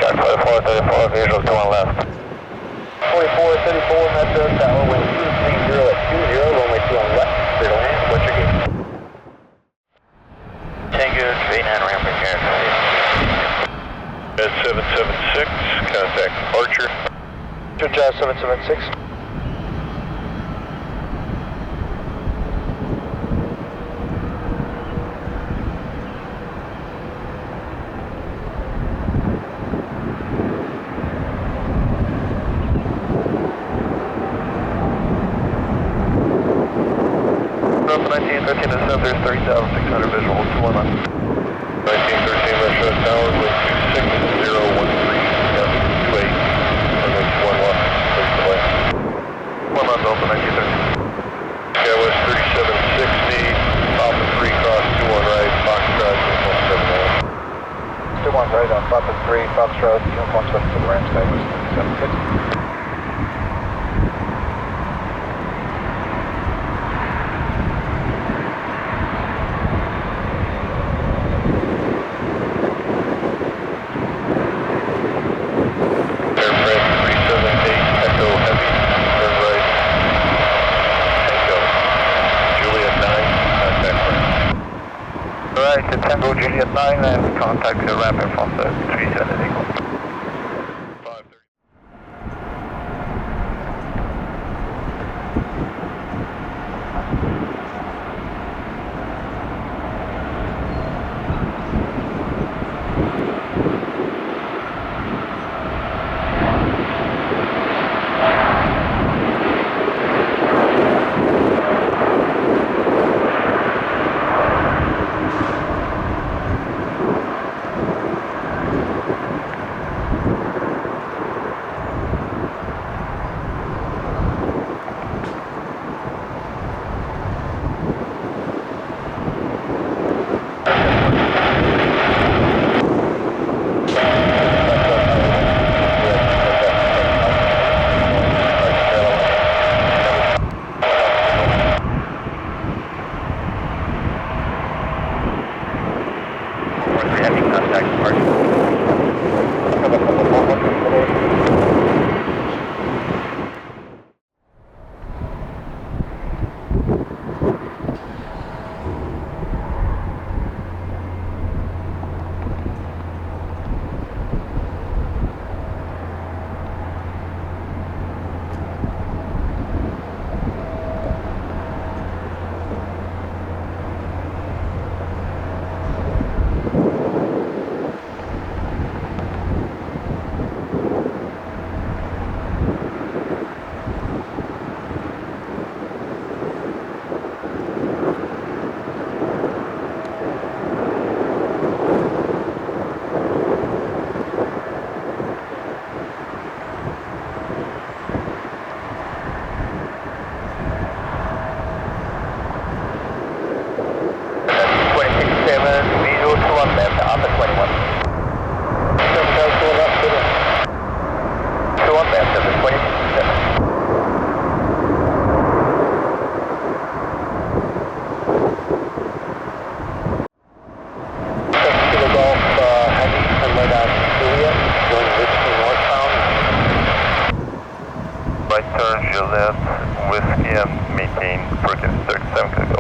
Check 4434, visual to one left. 4434, Metro Tower, wind 230 at 20, runway 2 on left, clear to land, what's your gate? Tango 39 ramping here. At 776, contact Archer. Jazz 776. Alpha 1913 to 7, there's 30,600 visual, 2 left. 1913 Metro Tower, wind 26013, yes, 28, runway 1 left, clear to land. 1 left, Alpha 1913. SkyWest 3760, Alpha 3 cross 21 right, Foxtrot, 179. 21 right on Papa 3, Foxtrot, uniform 7 to the ramp, SkyWest 3750. Tango Juliet 9 and contact the ramp from the 370 Eagle. Right turn, Juliet, Whiskey and maintain Turkish 37 can go.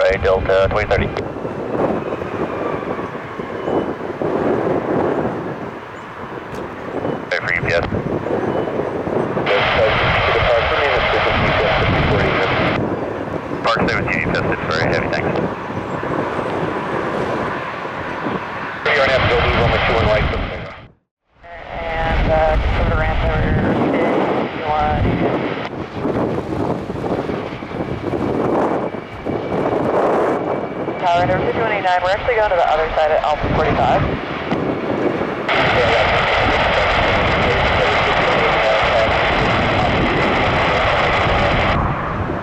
runway, Delta 2030. Wait for UPS. Park 17, UPS, it's very heavy, thanks. 3.5, go leave runway 21 right. And come to ramp over Tower number 229, we're actually going to the other side at Alpha 45.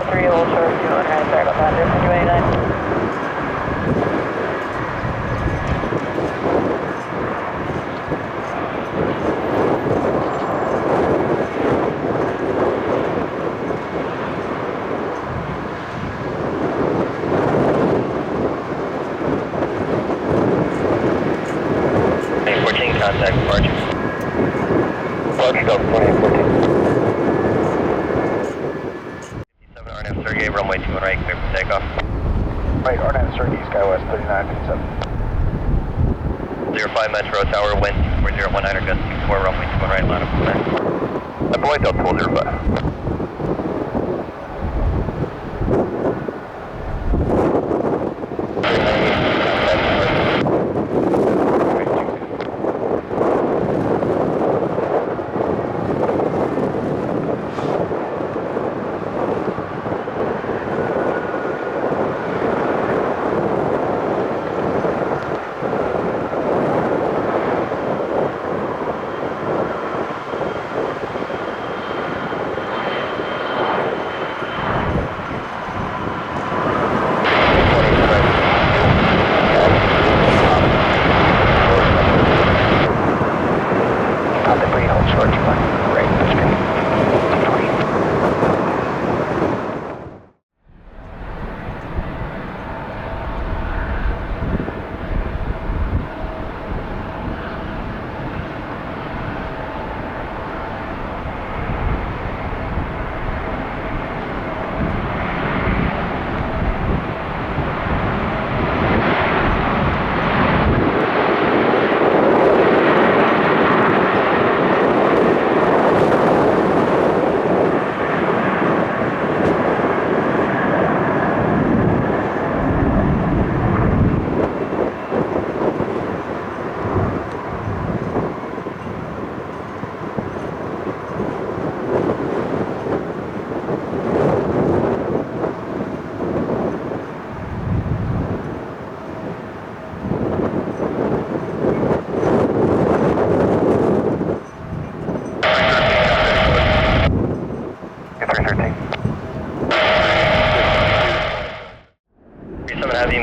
Three a little short, 200, sorry about that, 229. Contact departure. Departure Delta 2814. 57 RNF Sergey, runway 21 right, clear for takeoff. Right, RNF Sergey, SkyWest 3957. 05 Metro Tower, wind 4019, gust 24, runway 21 right, line up connect. Deploy Delta 105.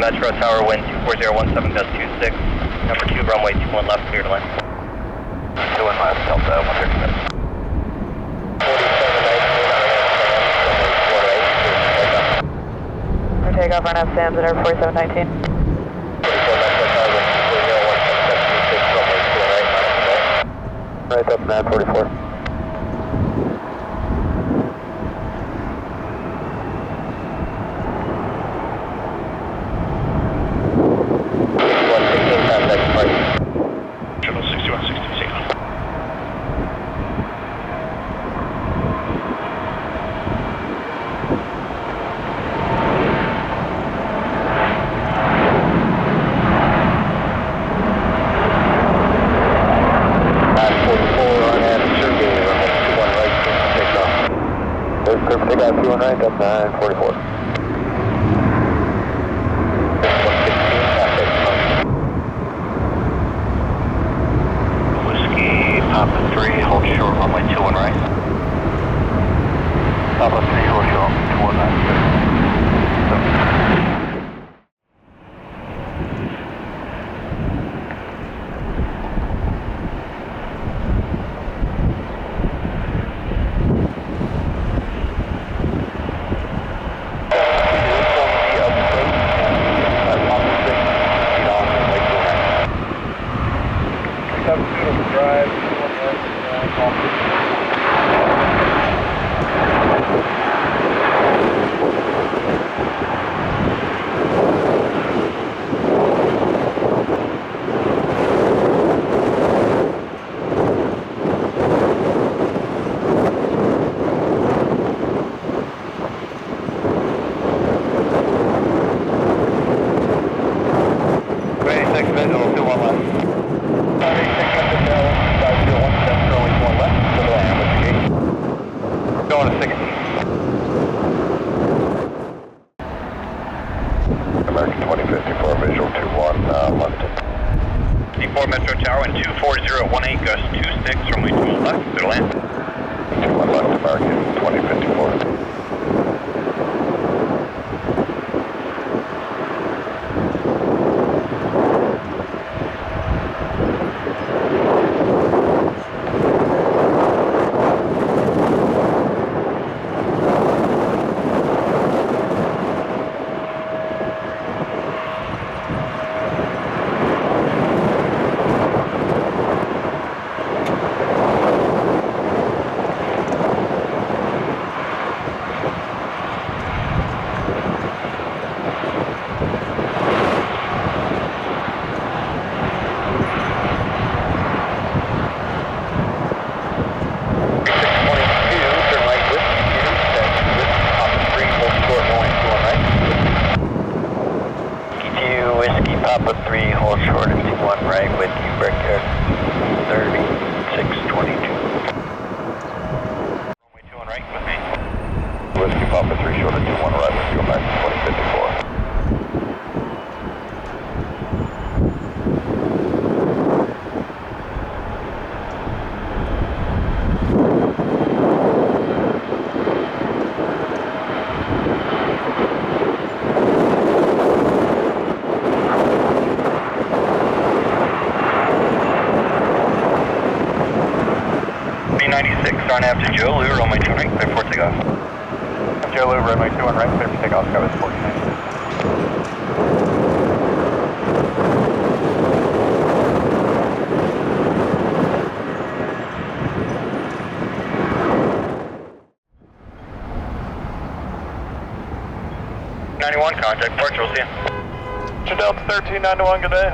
Metro Tower, wind 24017, gust 26. Number 2, runway 21 left, clear to land. 21 left, Delta 137. 4719, For takeoff, run up Sam's at Air 4719. 4719, right up 944. Right up 944. 116, Whiskey, Papa 3, hold short, runway 21 right. Papa 3, hold short, 219. visual, 2-1 left. Tower A300-600F, runway 21 left, clear to land, what's your gate? Going to 16. American 2054, visual 2-1, left. 54 Metro Tower and 24018, gust 26, runway 21 left, clear to land. 2-1 left, American 2054. Papa 3, hold short at 2-1 right with you, breaker 3622. Runway 21 right with me. Whiskey Papa 3, short at 2-1 right with you, American 2054. B96, starting after Joe Lou, runway 21 right, clear for takeoff. Joe Lou, runway 21 right, clear for takeoff, SkyWest 49. Contact departure, we'll see you. Delta 1391, good day.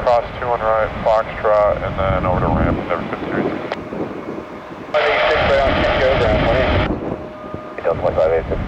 Cross 2-1 right, Foxtrot, and then over to ramp, never 53. 586 right on 10 go ground, 28. Delta 1586.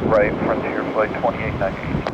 1 right, Frontier Flight 2898.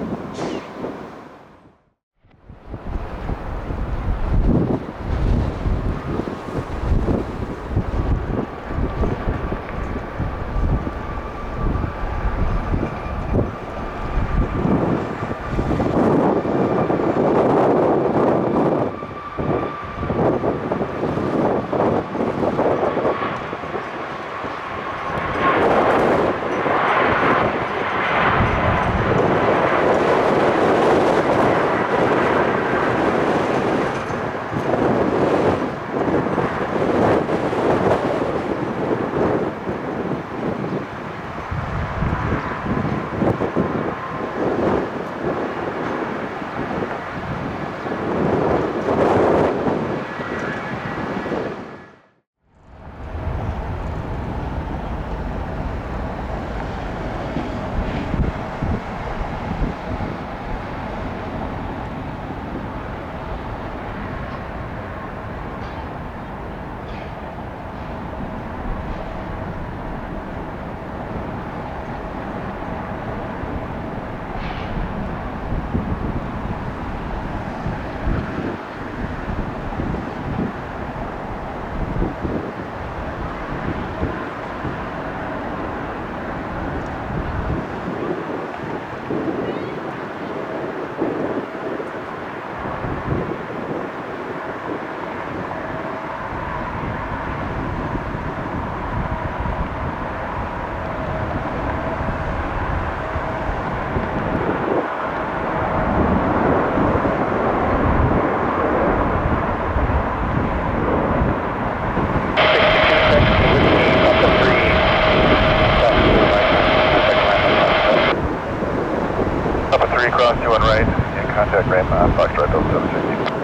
Cross 2 and right, in contact ramp on Foxtrot Delta 760.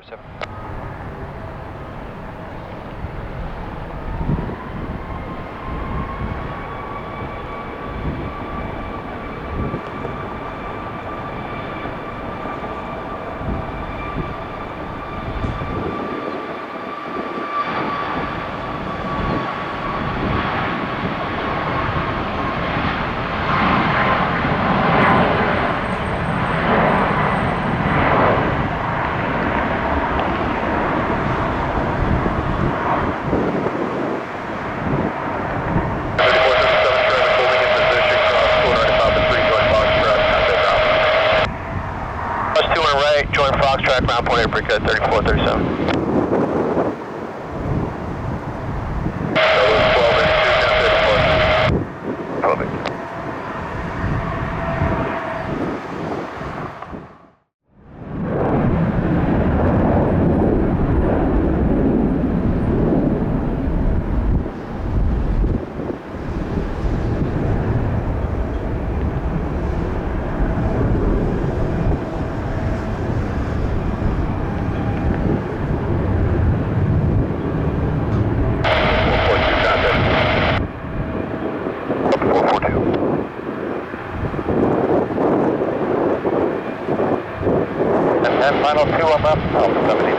07. Join Foxtrot, ground point Apricot 3437. That was 1282, 1034. Perfect. And final 2 on left, Alpha 70.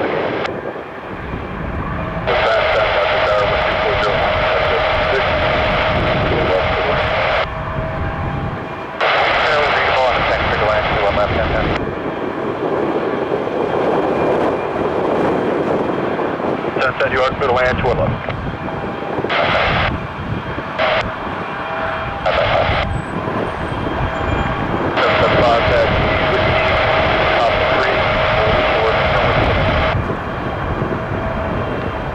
Sunset, you are clear to land 211.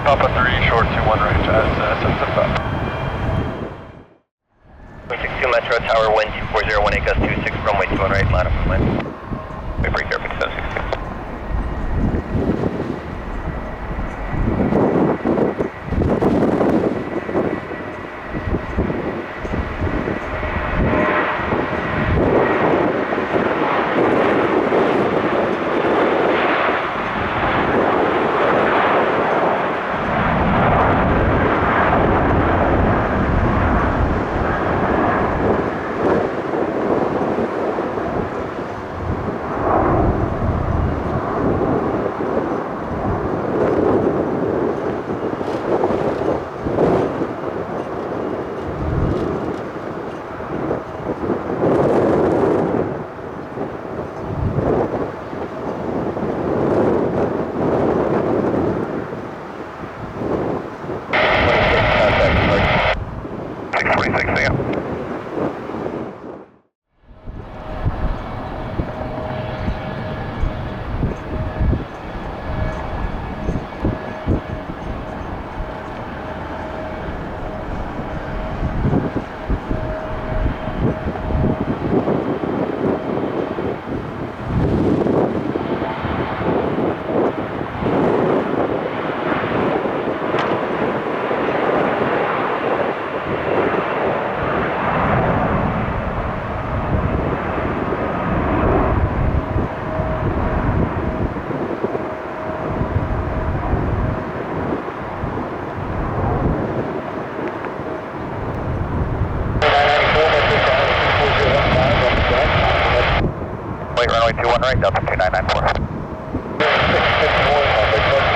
Papa 3, short 2-1 range, as 775. 162 Metro Tower, wind 24018, gust 26, runway 21 right, line up for land. Wait for airfield 762. Runway 21 right, Delta 2994. 651, contact North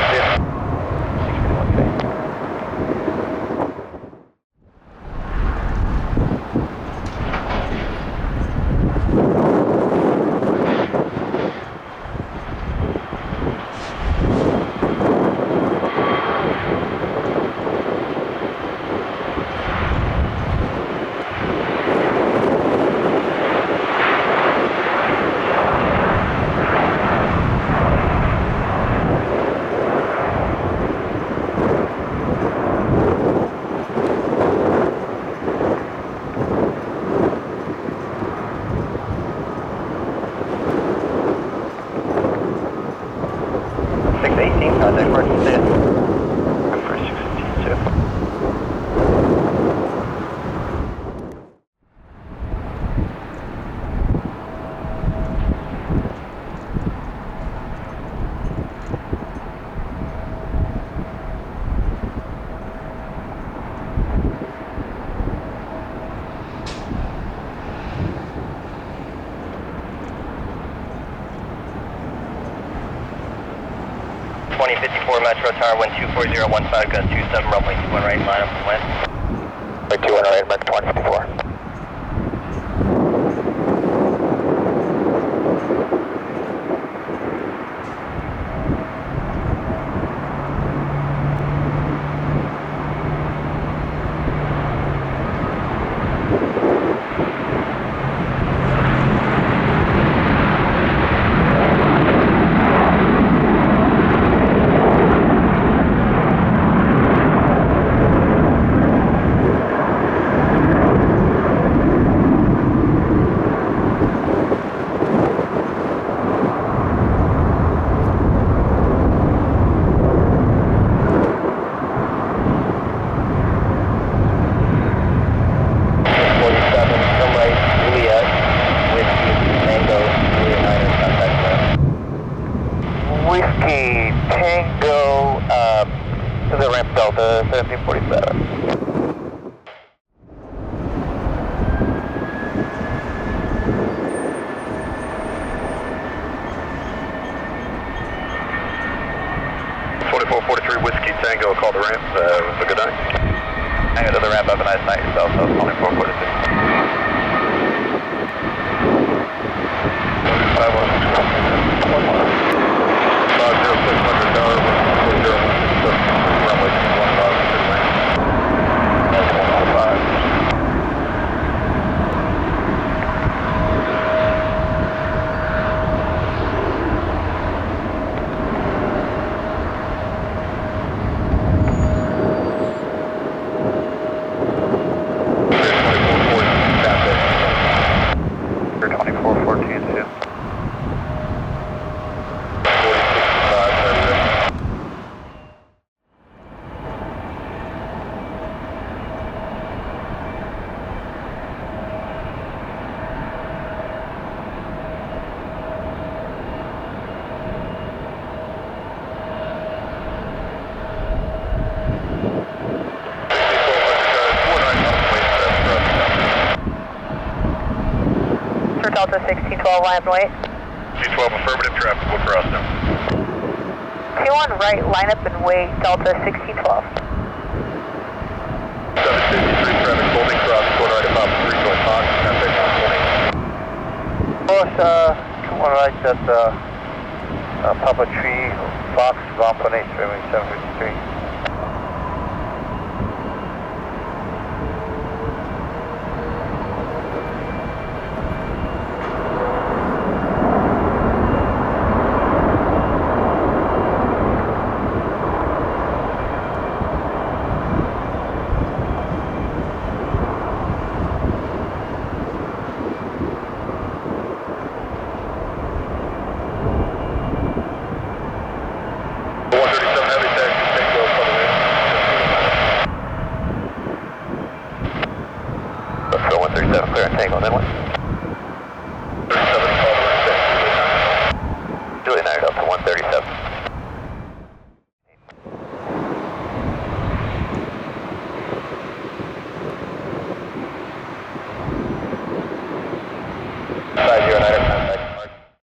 618, contact Martin State. For 615, 2054 Metro Tower, wind 24015, gust 27, runway 21 right, line up and wind. Runway 21 right, American 2054. Whiskey Tango to the ramp Delta 1747. Whiskey Tango, call the ramp. Have a good night. Hang on to the ramp, have a nice night yourself, so 2442. 0600 tower, runway 15, Delta 1612, line up and wait. 212 affirmative, traffic will cross now. 21 right, line up and wait, Delta 1612. 753 traffic holding, cross, quarter right above 3 going Fox, contact Boss, come on right at Papa Tree, Fox, 1.8, 753.